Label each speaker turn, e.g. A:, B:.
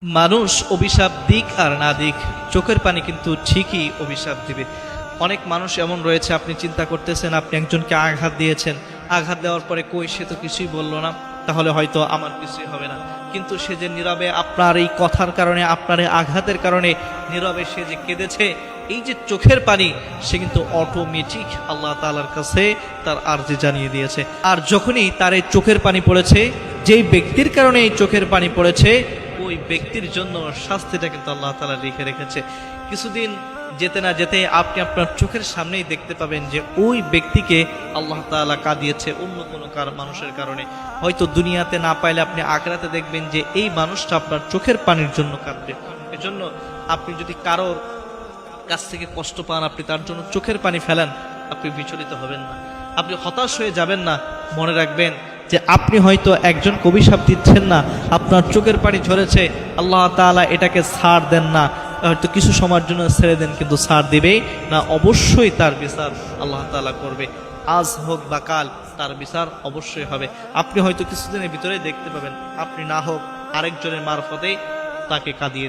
A: মানুষ অভিশাপ দিক আর না দিক, চোখের পানি কিন্তু ঠিকই অভিশাপ দিবে। অনেক মানুষ এমন রয়েছে, আপনি চিন্তা করতেছেন আপনি একজনকে আঘাত দিয়েছেন, আঘাত দেওয়ার পরে কই সে তো কিছুই বলল না, তাহলে হয়তো আমার কিছুই হবে না। কিন্তু সে যে নীরবে আপনার এই কথার কারণে, আপনার এই আঘাতের কারণে নীরবে সে যে কেঁদেছে, এই যে চোখের পানি, সে কিন্তু অটোমেটিক আল্লাহ তাআলার কাছে তার আরজি জানিয়ে দিয়েছে। আর যখনই তার এই চোখের পানি পড়েছে, যেই ব্যক্তির কারণে এই চোখের পানি পড়েছে, ওই ব্যক্তির জন্য শাস্তিটা কিন্তু আল্লাহ তাআলা লিখে রেখেছে। কিছুদিন যেতে না যেতে আপনি আপনার চোখের সামনেই দেখতে পাবেন যে ওই ব্যক্তিকে আল্লাহ তাআলা কাঁদিয়েছে অন্য কোনো মানুষের কারণে। হয়তো দুনিয়াতে না পাইলে আপনি আখিরাতে দেখবেন যে এই মানুষটা আপনার চোখের পানির জন্য কাঁদবে। এজন্য আপনি যদি কারোর কাছ থেকে কষ্ট পান, আপনি তার জন্য চোখের পানি ফেলেন, আপনি বিচলিত হবেন না, আপনি হতাশ হয়ে যাবেন না। মনে রাখবেন যে আপনি হয়তো একজন অভিশাপ দিচ্ছেন না, আপনার চোখের পানি ঝরেছে, আল্লাহ তাআলা এটাকে ছাড় দেন না, হয়তো কিছু সময়ের জন্য ছেড়ে দেন, কিন্তু ছাড় দেবেই না, অবশ্যই তার বিচার আল্লাহ তাআলা করবে। আজ হোক বা কাল তার বিচার অবশ্যই হবে। আপনি হয়তো কিছুদিনের ভিতরে দেখতে পাবেন, আপনি না হোক আরেকজনের মারফতে তাকে কাঁদিয়ে দেবেন।